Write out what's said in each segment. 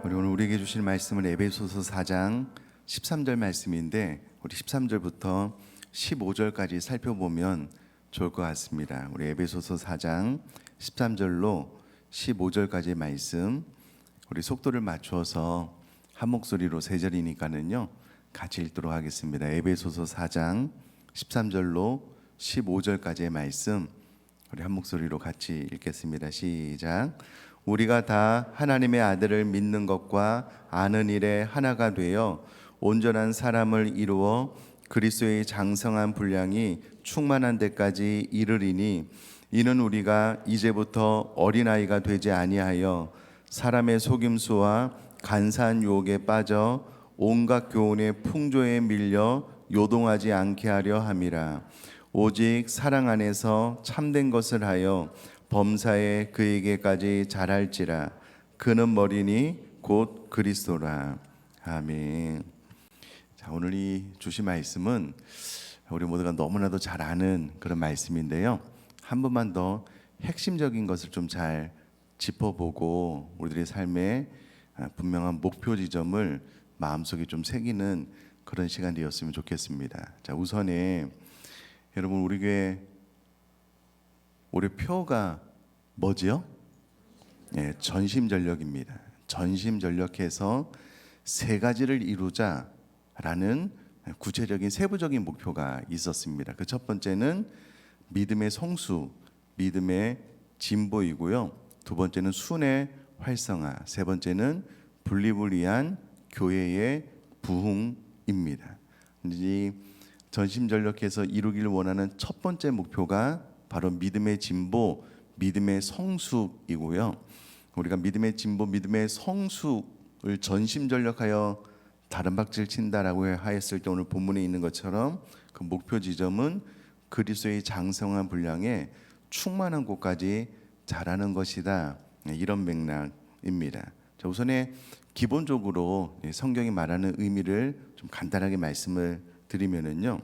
우리 오늘 우리에게 주신 말씀은 에베소서 4장 13절 말씀인데 우리 13절부터 15절까지 살펴보면 좋을 것 같습니다. 우리 에베소서 4장 13절로 15절까지의 말씀 우리 속도를 맞춰서 한 목소리로 세 절이니까는요 같이 읽도록 하겠습니다. 에베소서 4장 13절로 15절까지의 말씀 우리 한 목소리로 같이 읽겠습니다. 시작. 우리가 다 하나님의 아들을 믿는 것과 아는 일에 하나가 되어 온전한 사람을 이루어 그리스도의 장성한 분량이 충만한 데까지 이르리니 이는 우리가 이제부터 어린아이가 되지 아니하여 사람의 속임수와 간사한 유혹에 빠져 온갖 교훈의 풍조에 밀려 요동하지 않게 하려 함이라. 오직 사랑 안에서 참된 것을 하여 범사에 그에게까지 자랄지라. 그는 머리니 곧 그리스도라. 아멘. 자, 오늘 이 주신 말씀은 우리 모두가 너무나도 잘 아는 그런 말씀인데요. 한 번만 더 핵심적인 것을 좀 잘 짚어보고 우리들의 삶에 분명한 목표 지점을 마음속에 좀 새기는 그런 시간이 되었으면 좋겠습니다. 자, 우선에 여러분 우리 교회 올해 표가 뭐지요? 예, 전심전력입니다. 전심전력해서 세 가지를 이루자라는 구체적인 세부적인 목표가 있었습니다. 그 첫 번째는 믿음의 성수, 믿음의 진보이고요. 두 번째는 순의 활성화, 세 번째는 분리불이한 교회의 부흥입니다. 이 전심전력해서 이루기를 원하는 첫 번째 목표가 바로 믿음의 진보, 믿음의 성숙이고요. 우리가 믿음의 진보, 믿음의 성숙을 전심전력하여 다른 박질 친다라고 하였을 때 오늘 본문에 있는 것처럼 그 목표 지점은 그리스도의 장성한 분량에 충만한 곳까지 자라는 것이다. 이런 맥락입니다. 자, 우선에 기본적으로 성경이 말하는 의미를 좀 간단하게 말씀을 드리면은요.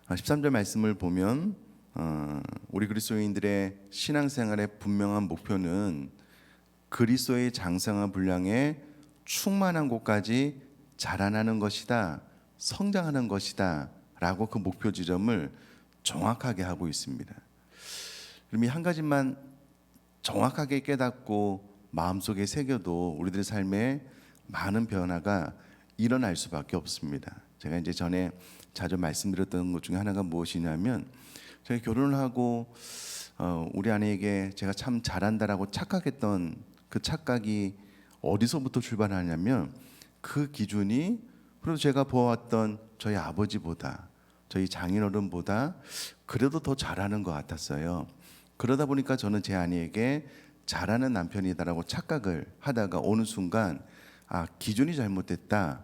13절 말씀을 보면 우리 그리스도인들의 신앙생활의 분명한 목표는 그리스도의 장성한 분량에 충만한 곳까지 자라나는 것이다, 성장하는 것이다 라고 그 목표 지점을 정확하게 하고 있습니다. 그럼 이 한 가지만 정확하게 깨닫고 마음속에 새겨도 우리들의 삶에 많은 변화가 일어날 수밖에 없습니다. 제가 이제 전에 자주 말씀드렸던 것 중에 하나가 무엇이냐면 제가 결혼을 하고 우리 아내에게 제가 참 잘한다라고 착각했던 그 착각이 어디서부터 출발하냐면 그 기준이 그래도 제가 보아왔던 저희 아버지보다 저희 장인어른보다 그래도 더 잘하는 것 같았어요. 그러다 보니까 저는 제 아내에게 잘하는 남편이다라고 착각을 하다가 어느 순간 기준이 잘못됐다,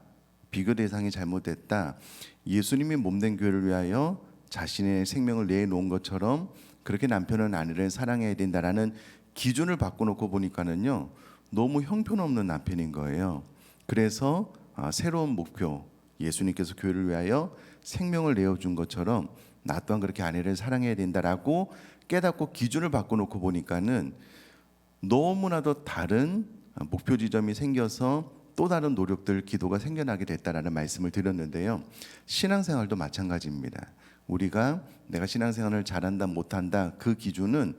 비교 대상이 잘못됐다, 예수님이 몸된 교회를 위하여 자신의 생명을 내놓은 것처럼 그렇게 남편은 아내를 사랑해야 된다라는 기준을 바꿔놓고 보니까는요 너무 형편없는 남편인 거예요. 그래서 새로운 목표, 예수님께서 교회를 위하여 생명을 내어준 것처럼 나 또한 그렇게 아내를 사랑해야 된다라고 깨닫고 기준을 바꿔놓고 보니까는 너무나도 다른 목표 지점이 생겨서 또 다른 노력들, 기도가 생겨나게 됐다라는 말씀을 드렸는데요. 신앙생활도 마찬가지입니다. 우리가 내가 신앙생활을 잘한다 못한다 그 기준은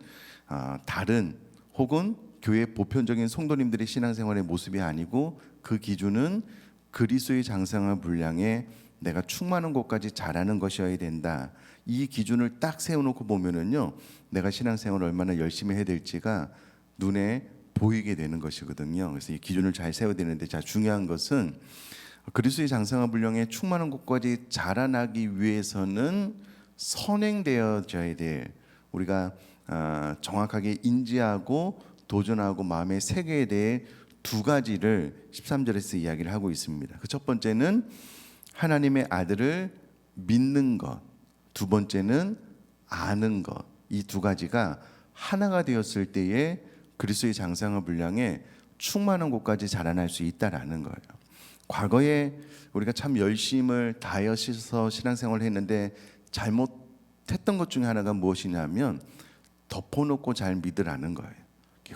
다른 혹은 교회 보편적인 성도님들의 신앙생활의 모습이 아니고 그 기준은 그리스도의 장성한 분량에 내가 충만한 곳까지 자라는 것이어야 된다. 이 기준을 딱 세워놓고 보면은요 내가 신앙생활을 얼마나 열심히 해야 될지가 눈에 보이게 되는 것이거든요. 그래서 이 기준을 잘 세워야 되는데 자, 중요한 것은 그리스도의 장성한 분량에 충만한 곳까지 자라나기 위해서는 선행되어져야 될 우리가 정확하게 인지하고 도전하고 마음에 새겨야 될 두 가지를 13절에서 이야기를 하고 있습니다. 그 첫 번째는 하나님의 아들을 믿는 것, 두 번째는 아는 것. 이 두 가지가 하나가 되었을 때에 그리스도의 장성한 분량에 충만한 곳까지 자라날 수 있다라는 거예요. 과거에 우리가 참 열심을 다하여서 신앙생활을 했는데 잘못했던 것 중에 하나가 무엇이냐면 덮어놓고 잘 믿으라는 거예요.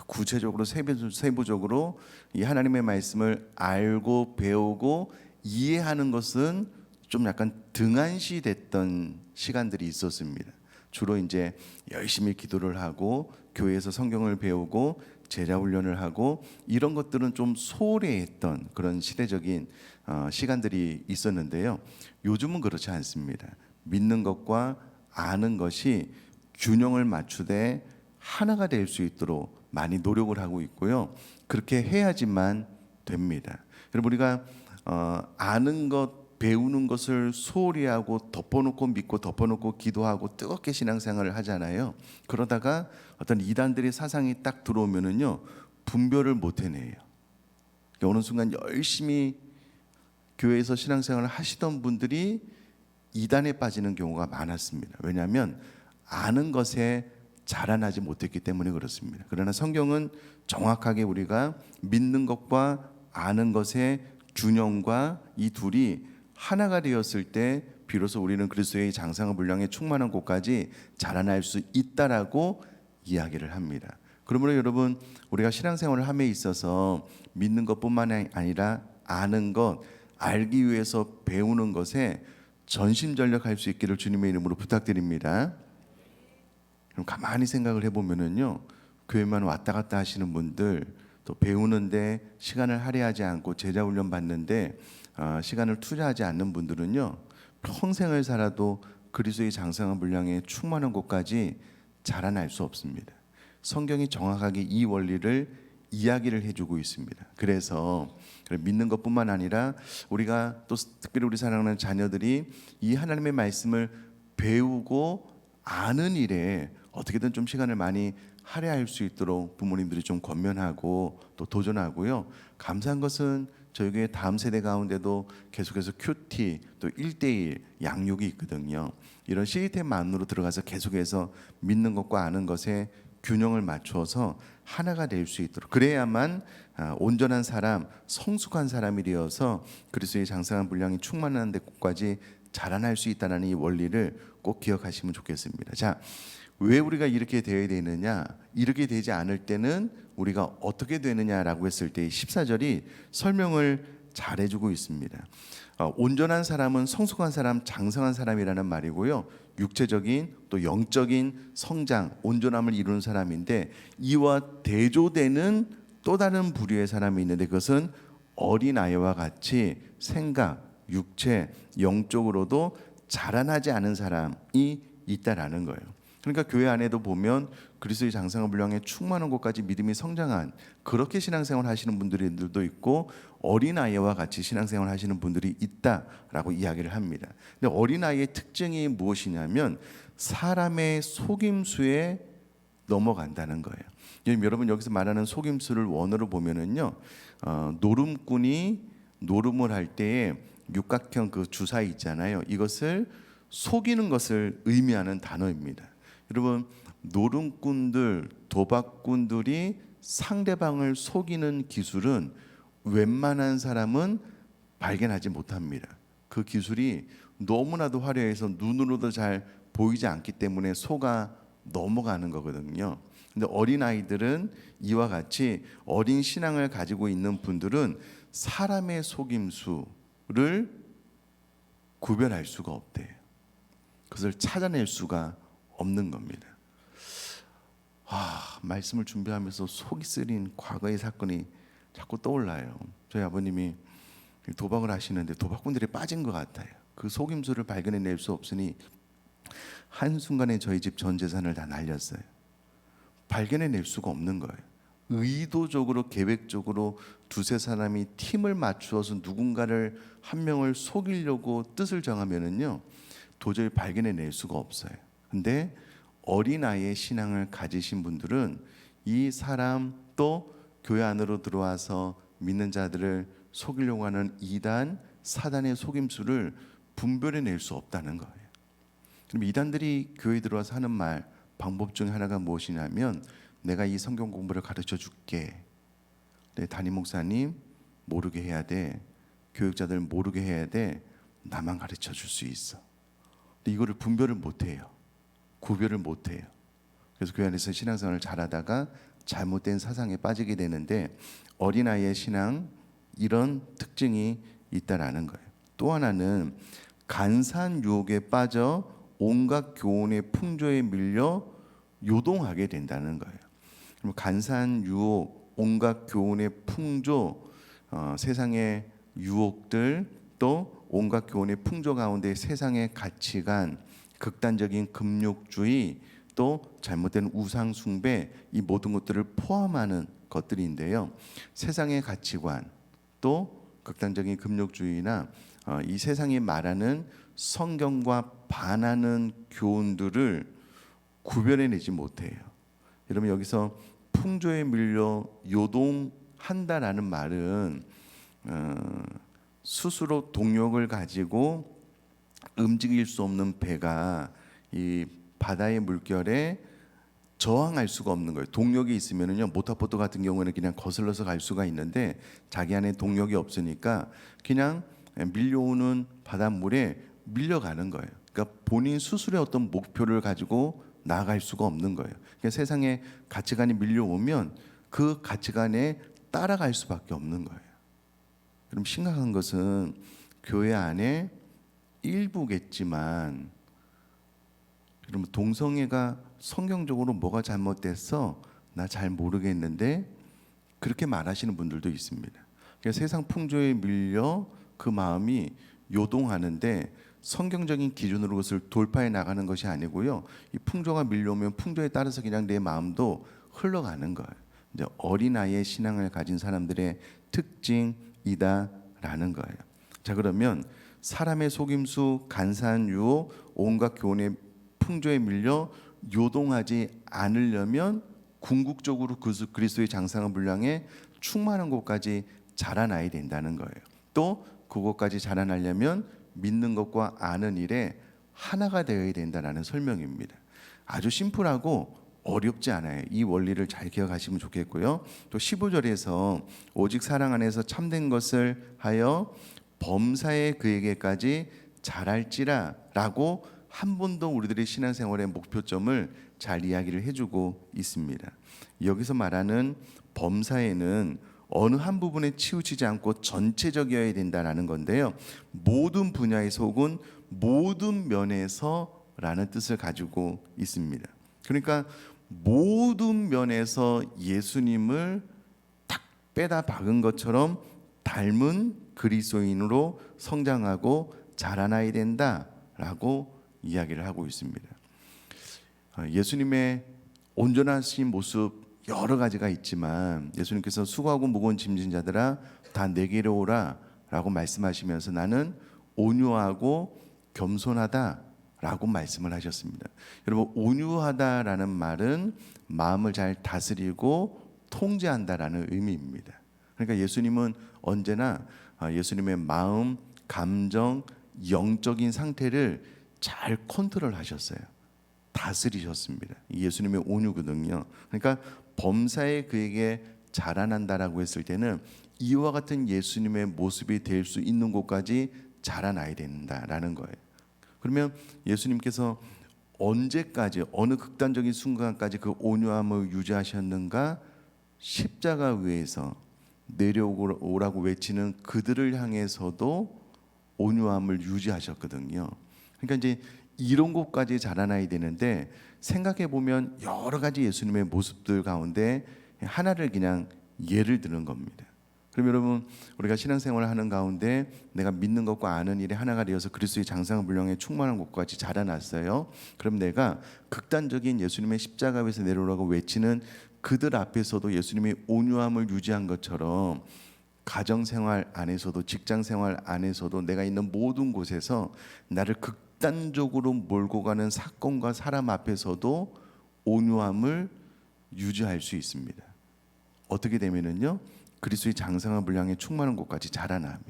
구체적으로 세부적으로 이 하나님의 말씀을 알고 배우고 이해하는 것은 좀 약간 등한시됐던 시간들이 있었습니다. 주로 이제 열심히 기도를 하고 교회에서 성경을 배우고 제자 훈련을 하고 이런 것들은 좀 소홀해했던 그런 시대적인 시간들이 있었는데요. 요즘은 그렇지 않습니다. 믿는 것과 아는 것이 균형을 맞추되 하나가 될 수 있도록 많이 노력을 하고 있고요. 그렇게 해야지만 됩니다. 여러분 우리가 아는 것 배우는 것을 소홀히 하고 덮어놓고 믿고 덮어놓고 기도하고 뜨겁게 신앙생활을 하잖아요. 그러다가 어떤 이단들의 사상이 딱 들어오면은요 분별을 못 해내요. 어느 순간 열심히 교회에서 신앙생활을 하시던 분들이 이단에 빠지는 경우가 많았습니다. 왜냐하면 아는 것에 자라나지 못했기 때문에 그렇습니다. 그러나 성경은 정확하게 우리가 믿는 것과 아는 것의 균형과 이 둘이 하나가 되었을 때 비로소 우리는 그리스도의 장성한 분량에 충만한 곳까지 자라날 수 있다라고 이야기를 합니다. 그러므로 여러분 우리가 신앙생활을 함에 있어서 믿는 것뿐만 아니라 아는 것, 알기 위해서 배우는 것에 전심전력할 수 있기를 주님의 이름으로 부탁드립니다. 그럼 가만히 생각을 해보면은요, 교회만 왔다 갔다 하시는 분들, 또 배우는데 시간을 할애하지 않고 제자 훈련 받는데 시간을 투자하지 않는 분들은요, 평생을 살아도 그리스도의 장성한 분량에 충만한 곳까지 자라날 수 없습니다. 성경이 정확하게 이 원리를 이야기를 해주고 있습니다. 그래서 믿는 것뿐만 아니라 우리가 또 특별히 우리 사랑하는 자녀들이 이 하나님의 말씀을 배우고 아는 일에 어떻게든 좀 시간을 많이 할애할 수 있도록 부모님들이 좀 권면하고 또 도전하고요. 감사한 것은 저희 교회 다음 세대 가운데도 계속해서 큐티 또 1:1 양육이 있거든요. 이런 시스템 안으로 들어가서 계속해서 믿는 것과 아는 것에 균형을 맞추어서 하나가 될 수 있도록 그래야만 온전한 사람, 성숙한 사람이 되어서 그리스도의 장성한 분량이 충만한 데까지 자라날 수 있다는 이 원리를 꼭 기억하시면 좋겠습니다. 자, 왜 우리가 이렇게 되어야 되느냐? 이렇게 되지 않을 때는 우리가 어떻게 되느냐라고 했을 때 14절이 설명을 잘 해주고 있습니다. 온전한 사람은 성숙한 사람, 장성한 사람이라는 말이고요. 육체적인 또 영적인 성장, 온전함을 이루는 사람인데 이와 대조되는 또 다른 부류의 사람이 있는데 그것은 어린아이와 같이 생각, 육체, 영적으로도 자라나지 않은 사람이 있다라는 거예요. 그러니까 교회 안에도 보면 그리스도의 장성한 분량에 충만한 곳까지 믿음이 성장한 그렇게 신앙생활 하시는 분들도 있고 어린아이와 같이 신앙생활 하시는 분들이 있다라고 이야기를 합니다. 근데 어린아이의 특징이 무엇이냐면 사람의 속임수에 넘어간다는 거예요. 여러분 여기서 말하는 속임수를 원어로 보면은요, 노름꾼이 노름을 할 때에 육각형 그 주사 있잖아요. 이것을 속이는 것을 의미하는 단어입니다. 여러분 노름꾼들, 도박꾼들이 상대방을 속이는 기술은 웬만한 사람은 발견하지 못합니다. 그 기술이 너무나도 화려해서 눈으로도 잘 보이지 않기 때문에 속아 넘어가는 거거든요. 근데 어린아이들은 이와 같이 어린 신앙을 가지고 있는 분들은 사람의 속임수를 구별할 수가 없대요. 그것을 찾아낼 수가 없는 겁니다. 말씀을 준비하면서 속이 쓰린 과거의 사건이 자꾸 떠올라요. 저희 아버님이 도박을 하시는데 도박꾼들이 빠진 것 같아요. 그 속임수를 발견해낼 수 없으니 한순간에 저희 집 전 재산을 다 날렸어요. 발견해낼 수가 없는 거예요. 의도적으로 계획적으로 두세 사람이 팀을 맞추어서 누군가를 한 명을 속이려고 뜻을 정하면은요 도저히 발견해낼 수가 없어요. 근데 어린아이의 신앙을 가지신 분들은 이 사람 또 교회 안으로 들어와서 믿는 자들을 속이려고 하는 이단, 사단의 속임수를 분별해낼 수 없다는 거예요. 그럼 이단들이 교회에 들어와서 하는 말, 방법 중에 하나가 무엇이냐면 내가 이 성경 공부를 가르쳐 줄게. 내 담임 목사님 모르게 해야 돼. 교육자들 모르게 해야 돼. 나만 가르쳐 줄 수 있어. 근데 이거를 분별을 못 해요. 구별을 못 해요. 그래서 교회 안에서 신앙생활을 잘하다가 잘못된 사상에 빠지게 되는데 어린아이의 신앙 이런 특징이 있다라는 거예요. 또 하나는 간사한 유혹에 빠져 온갖 교훈의 풍조에 밀려 요동하게 된다는 거예요. 그럼 간사한 유혹, 온갖 교훈의 풍조, 세상의 유혹들 또 온갖 교훈의 풍조 가운데 세상의 가치관, 극단적인 금욕주의 또 잘못된 우상 숭배 이 모든 것들을 포함하는 것들인데요. 세상의 가치관 또 극단적인 금욕주의나 이 세상이 말하는 성경과 반하는 교훈들을 구별해내지 못해요. 여러분 여기서 풍조에 밀려 요동한다라는 말은 스스로 동력을 가지고 움직일 수 없는 배가 이 바다의 물결에 저항할 수가 없는 거예요. 동력이 있으면은요, 모터보트 같은 경우에는 그냥 거슬러서 갈 수가 있는데 자기 안에 동력이 없으니까 그냥 밀려오는 바닷물에 밀려가는 거예요. 그러니까 본인 스스로의 어떤 목표를 가지고 나아갈 수가 없는 거예요. 그러니까 세상에 가치관이 밀려오면 그 가치관에 따라갈 수밖에 없는 거예요. 그럼 심각한 것은 교회 안에 일부겠지만 여러분 동성애가 성경적으로 뭐가 잘못됐어? 나 잘 모르겠는데 그렇게 말하시는 분들도 있습니다. 그러니까 세상 풍조에 밀려 그 마음이 요동하는데 성경적인 기준으로 그것을 돌파해 나가는 것이 아니고요. 이 풍조가 밀려오면 풍조에 따라서 그냥 내 마음도 흘러가는 거예요. 이제 어린아이의 신앙을 가진 사람들의 특징이다라는 거예요. 자, 그러면 사람의 속임수, 간사한 유혹, 온갖 교훈의 풍조에 밀려 요동하지 않으려면 궁극적으로 그리스도의 장성한 분량에 충만한 곳까지 자라나야 된다는 거예요. 또 그곳까지 자라나려면 믿는 것과 아는 일에 하나가 되어야 된다는 설명입니다. 아주 심플하고 어렵지 않아요. 이 원리를 잘 기억하시면 좋겠고요. 또 15절에서 오직 사랑 안에서 참된 것을 하여 범사에 그에게까지 잘할지라 라고 한 번도 우리들의 신앙생활의 목표점을 잘 이야기를 해주고 있습니다. 여기서 말하는 범사에는 어느 한 부분에 치우치지 않고 전체적이어야 된다는 건데요. 모든 분야에서 혹은 모든 면에서라는 뜻을 가지고 있습니다. 그러니까 모든 면에서 예수님을 딱 빼다 박은 것처럼 닮은 그리스도인으로 성장하고 자라나야 된다라고 이야기를 하고 있습니다. 예수님의 온전하신 모습 여러 가지가 있지만 예수님께서 수고하고 무거운 짐진 자들아 다 내게로 오라 라고 말씀하시면서 나는 온유하고 겸손하다라고 말씀을 하셨습니다. 여러분 온유하다라는 말은 마음을 잘 다스리고 통제한다라는 의미입니다. 그러니까 예수님은 언제나 예수님의 마음, 감정, 영적인 상태를 잘 컨트롤하셨어요. 다스리셨습니다. 예수님의 온유거든요. 그러니까 범사에 그에게 자라난다라고 했을 때는 이와 같은 예수님의 모습이 될 수 있는 곳까지 자라나야 된다라는 거예요. 그러면 예수님께서 언제까지 어느 극단적인 순간까지 그 온유함을 유지하셨는가? 십자가 위에서 내려오라고 외치는 그들을 향해서도 온유함을 유지하셨거든요. 그러니까 이제 이런 곳까지 자라나야 되는데 생각해 보면 여러 가지 예수님의 모습들 가운데 하나를 그냥 예를 드는 겁니다. 그럼 여러분 우리가 신앙생활을 하는 가운데 내가 믿는 것과 아는 일이 하나가 되어서 그리스도의 장성한 분량에 충만한 곳까지 자라났어요. 그럼 내가 극단적인 예수님의 십자가 위에서 내려오라고 외치는 그들 앞에서도 예수님이 온유함을 유지한 것처럼 가정생활 안에서도 직장생활 안에서도 내가 있는 모든 곳에서 나를 극단적으로 몰고 가는 사건과 사람 앞에서도 온유함을 유지할 수 있습니다. 어떻게 되면은요 그리스도의 장성한 분량에 충만한 곳까지 자라나면.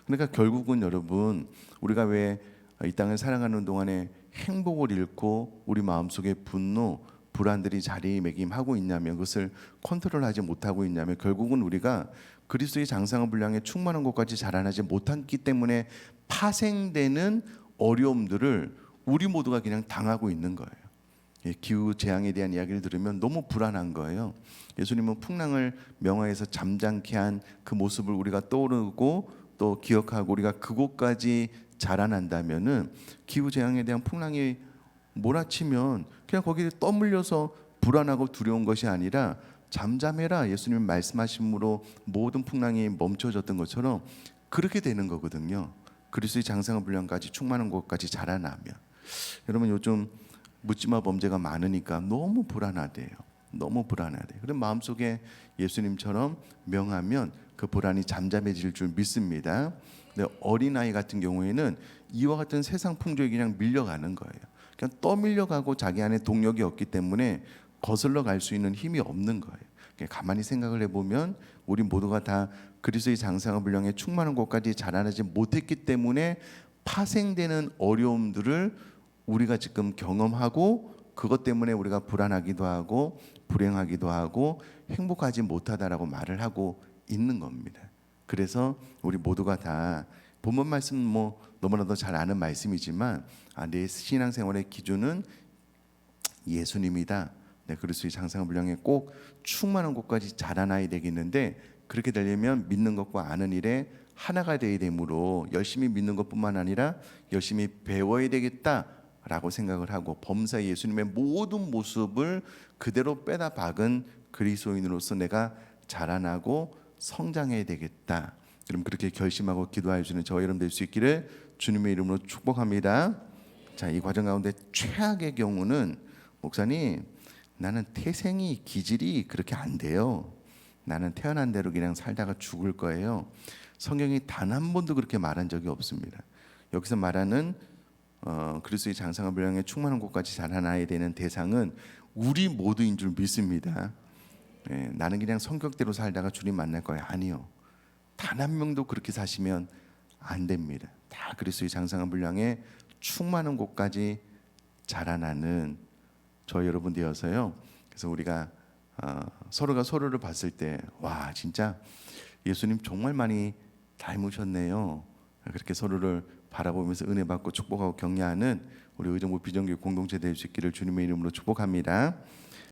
그러니까 결국은 여러분 우리가 왜 이 땅을 살아가는 동안에 행복을 잃고 우리 마음속에 분노, 불안들이 자리매김하고 있냐면 그것을 컨트롤하지 못하고 있냐면 결국은 우리가 그리스도의 장성한 분량에 충만한 곳까지 자라나지 못했기 때문에 파생되는 어려움들을 우리 모두가 그냥 당하고 있는 거예요. 기후 재앙에 대한 이야기를 들으면 너무 불안한 거예요. 예수님은 풍랑을 명하에서 잠잠케 한 그 모습을 우리가 떠오르고 또 기억하고 우리가 그곳까지 자라난다면은 기후 재앙에 대한 풍랑이 몰아치면 그냥 거기에 떠밀려서 불안하고 두려운 것이 아니라 잠잠해라, 예수님 말씀하심으로 모든 풍랑이 멈춰졌던 것처럼 그렇게 되는 거거든요. 그리스도의 장성한 분량까지 충만한 곳까지 자라나면. 여러분 요즘 묻지마 범죄가 많으니까 너무 불안하대요. 너무 불안하대요. 그럼 마음속에 예수님처럼 명하면 그 불안이 잠잠해질 줄 믿습니다. 근데 어린아이 같은 경우에는 이와 같은 세상 풍조에 그냥 밀려가는 거예요. 그냥 떠밀려가고 자기 안에 동력이 없기 때문에 거슬러 갈 수 있는 힘이 없는 거예요. 가만히 생각을 해보면 우리 모두가 다 그리스도의 장성한 분량에 충만한 곳까지 자라나지 못했기 때문에 파생되는 어려움들을 우리가 지금 경험하고 그것 때문에 우리가 불안하기도 하고 불행하기도 하고 행복하지 못하다라고 말을 하고 있는 겁니다. 그래서 우리 모두가 다 본문 말씀 뭐 너무나도 잘 아는 말씀이지만 내 신앙생활의 기준은 예수님이다. 그리스도의 장성한 분량에 꼭 충만한 곳까지 자라나야 되겠는데 그렇게 되려면 믿는 것과 아는 일에 하나가 되어야 되므로 열심히 믿는 것뿐만 아니라 열심히 배워야 되겠다라고 생각을 하고 범사의 예수님의 모든 모습을 그대로 빼다 박은 그리스도인으로서 내가 자라나고 성장해야 되겠다. 그럼 그렇게 결심하고 기도하여 주는 저와 여러분 될 수 있기를 주님의 이름으로 축복합니다. 자, 이 과정 가운데 최악의 경우는 목사님 나는 태생이 기질이 그렇게 안 돼요. 나는 태어난 대로 그냥 살다가 죽을 거예요. 성경이 단 한 번도 그렇게 말한 적이 없습니다. 여기서 말하는 그리스도의 장성한 분량에 충만한 곳까지 자라나야 되는 대상은 우리 모두인 줄 믿습니다. 나는 그냥 성격대로 살다가 주님 만날 거야. 아니요. 단 한 명도 그렇게 사시면 안 됩니다. 다 그리스도의 장성한 분량에 충만한 곳까지 자라나는 저 여러분 되어서요. 그래서 우리가 서로가 서로를 봤을 때 와 진짜 예수님 정말 많이 닮으셨네요. 그렇게 서로를 바라보면서 은혜 받고 축복하고 격려하는 우리 의정부 비전교육 공동체 될 수 있기를 주님의 이름으로 축복합니다.